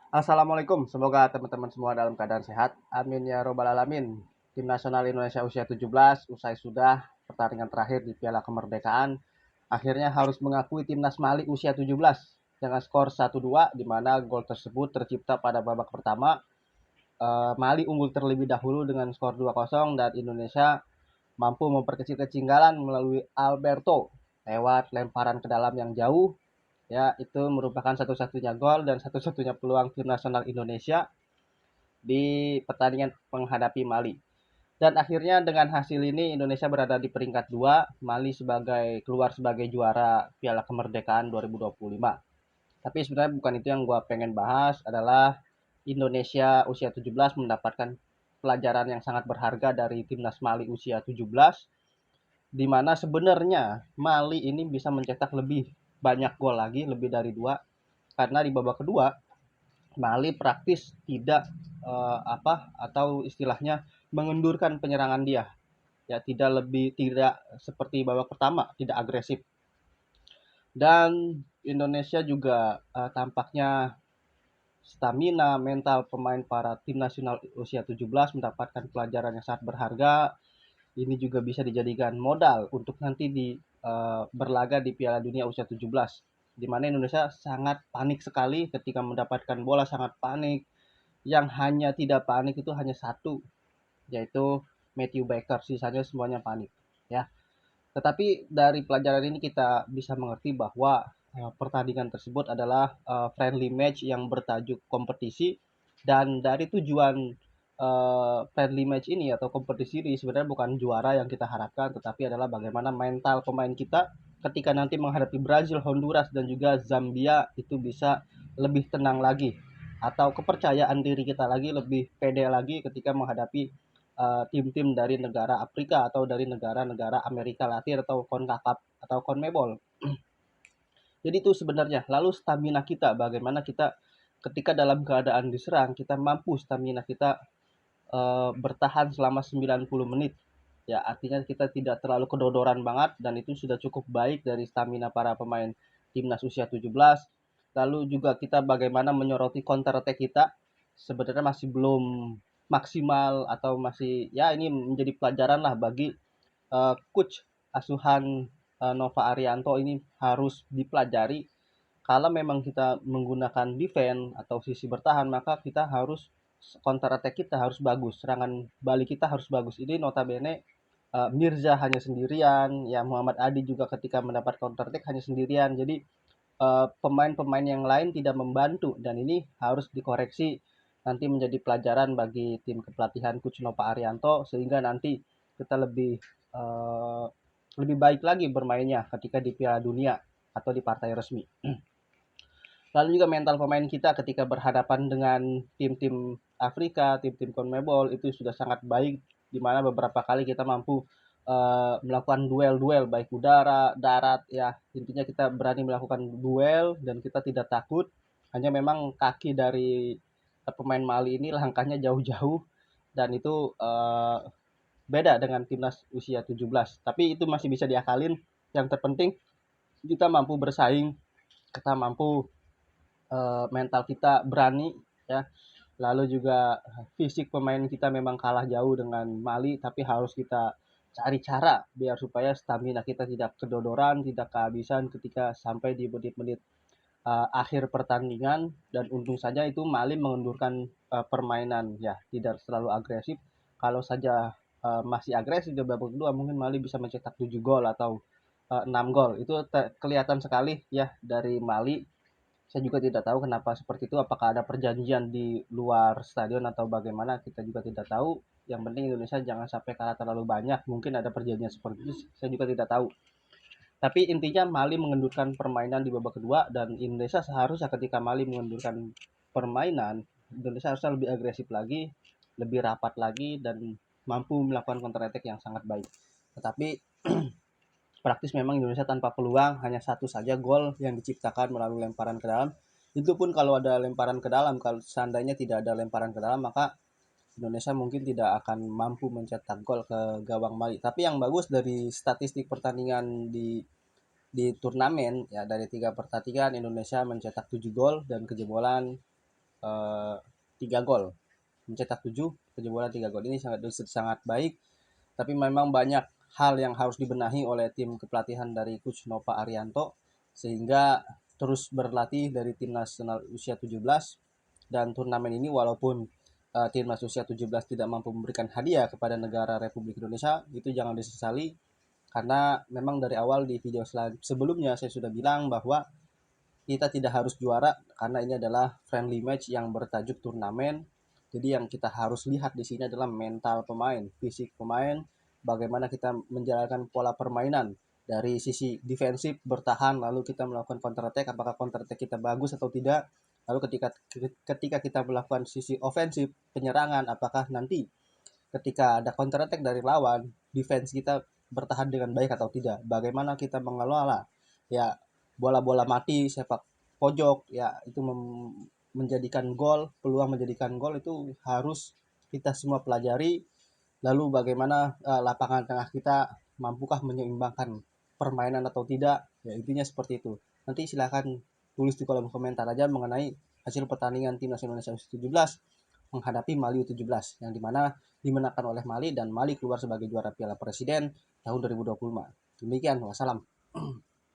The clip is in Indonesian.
Assalamualaikum, semoga teman-teman semua dalam keadaan sehat. Amin ya robbal alamin. Tim nasional Indonesia usia 17 usai sudah pertandingan terakhir di Piala Kemerdekaan akhirnya harus mengakui timnas Mali usia 17 dengan skor 1-2 di mana gol tersebut tercipta pada babak pertama. Mali unggul terlebih dahulu dengan skor 2-0 dan Indonesia mampu memperkecil ketinggalan melalui Alberto lewat lemparan ke dalam yang jauh. Ya, itu merupakan satu-satunya gol dan satu-satunya peluang tim nasional Indonesia di pertandingan menghadapi Mali. Dan akhirnya dengan hasil ini Indonesia berada di peringkat 2, Mali keluar sebagai juara Piala Kemerdekaan 2025. Tapi sebenarnya bukan itu yang gue pengen bahas, adalah Indonesia usia 17 mendapatkan pelajaran yang sangat berharga dari timnas Mali usia 17, di mana sebenarnya Mali ini bisa mencetak lebih banyak gol lagi, lebih dari dua, karena di babak kedua Mali praktis tidak atau istilahnya mengendurkan penyerangan dia, ya tidak seperti babak pertama, tidak agresif. Dan Indonesia juga tampaknya stamina mental pemain para tim nasional usia 17 mendapatkan pelajaran yang sangat berharga. Ini juga bisa dijadikan modal untuk nanti berlaga di Piala Dunia usia 17, di mana Indonesia sangat panik sekali ketika mendapatkan bola, sangat panik. Yang hanya tidak panik itu hanya satu, yaitu Matthew Baker, sisanya semuanya panik, ya. Tetapi dari pelajaran ini kita bisa mengerti bahwa pertandingan tersebut adalah friendly match yang bertajuk kompetisi, dan dari tujuan friendly match ini atau kompetisi ini sebenarnya bukan juara yang kita harapkan, tetapi adalah bagaimana mental pemain kita ketika nanti menghadapi Brazil, Honduras, dan juga Zambia itu bisa lebih tenang lagi, atau kepercayaan diri kita lagi lebih pede lagi ketika menghadapi tim-tim dari negara Afrika atau dari negara-negara Amerika Latin atau CONCACAF atau CONMEBOL. Jadi itu sebenarnya. Lalu stamina kita, bagaimana kita ketika dalam keadaan diserang, kita mampu stamina kita bertahan selama 90 menit. Ya, artinya kita tidak terlalu kedodoran banget, dan itu sudah cukup baik dari stamina para pemain timnas usia 17. Lalu juga kita bagaimana menyoroti counter attack kita, sebenarnya masih belum maksimal, atau masih, ya, ini menjadi pelajaran lah bagi coach asuhan Nova Arianto. Ini harus dipelajari. Kalau memang kita menggunakan defense atau sisi bertahan, maka kita harus counter attack kita harus bagus, serangan balik kita harus bagus. Ini notabene Mirza hanya sendirian, ya Muhammad Adi juga ketika mendapat counter attack hanya sendirian. Jadi pemain-pemain yang lain tidak membantu, dan ini harus dikoreksi nanti menjadi pelajaran bagi tim kepelatihan Coach Nova Arianto, sehingga nanti kita eh, lebih baik lagi bermainnya ketika di Piala Dunia atau di partai resmi. Lalu juga mental pemain kita ketika berhadapan dengan tim-tim Afrika, tim-tim CONMEBOL itu sudah sangat baik, di mana beberapa kali kita mampu melakukan duel-duel baik udara, darat, ya. Intinya kita berani melakukan duel dan kita tidak takut. Hanya memang kaki dari pemain Mali ini langkahnya jauh-jauh, dan itu beda dengan timnas usia 17. Tapi itu masih bisa diakalin. Yang terpenting kita mampu bersaing, kita mampu mental kita berani, ya. Lalu juga fisik pemain kita memang kalah jauh dengan Mali, tapi harus kita cari cara biar supaya stamina kita tidak kedodoran, tidak kehabisan ketika sampai di menit-menit akhir pertandingan. Dan untung saja itu Mali mengendurkan permainan, ya, tidak terlalu agresif. Kalau saja masih agresif di babak kedua, mungkin Mali bisa mencetak 7 gol atau 6 gol. Itu kelihatan sekali, ya, dari Mali. Saya juga tidak tahu kenapa seperti itu, apakah ada perjanjian di luar stadion atau bagaimana, kita juga tidak tahu. Yang penting Indonesia jangan sampai kalah terlalu banyak, mungkin ada perjanjian seperti itu, saya juga tidak tahu. Tapi intinya Mali mengendurkan permainan di babak kedua, dan Indonesia seharusnya ketika Mali mengendurkan permainan, Indonesia harusnya lebih agresif lagi, lebih rapat lagi, dan mampu melakukan counter attack yang sangat baik. Tetapi praktis memang Indonesia tanpa peluang, hanya satu saja gol yang diciptakan melalui lemparan ke dalam. Itu pun kalau ada lemparan ke dalam, kalau seandainya tidak ada lemparan ke dalam, maka Indonesia mungkin tidak akan mampu mencetak gol ke gawang Mali. Tapi yang bagus dari statistik pertandingan di turnamen, ya, dari 3 pertandingan Indonesia mencetak 7 gol dan kejebolan eh, 3 gol, mencetak 7, kejebolan 3 gol. Ini sangat sangat baik, tapi memang banyak hal yang harus dibenahi oleh tim kepelatihan dari Coach Nova Arianto sehingga terus berlatih dari tim nasional usia 17, dan turnamen ini walaupun timnas usia 17 tidak mampu memberikan hadiah kepada negara Republik Indonesia, itu jangan disesali karena memang dari awal di video sebelumnya saya sudah bilang bahwa kita tidak harus juara karena ini adalah friendly match yang bertajuk turnamen. Jadi yang kita harus lihat di sini adalah mental pemain, fisik pemain, bagaimana kita menjalankan pola permainan dari sisi defensif bertahan, lalu kita melakukan counter attack, apakah counter attack kita bagus atau tidak. Lalu ketika kita melakukan sisi ofensif penyerangan, apakah nanti ketika ada counter attack dari lawan, defense kita bertahan dengan baik atau tidak. Bagaimana kita mengelola ya bola-bola mati, sepak pojok, ya itu menjadikan gol, peluang menjadikan gol itu harus kita semua pelajari. Lalu bagaimana lapangan tengah kita mampukah menyeimbangkan permainan atau tidak, ya intinya seperti itu. Nanti silakan tulis di kolom komentar aja mengenai hasil pertandingan timnas Indonesia U17 menghadapi Mali U17 yang dimana dimenangkan oleh Mali dan Mali keluar sebagai juara Piala Presiden tahun 2025. Demikian, wassalam.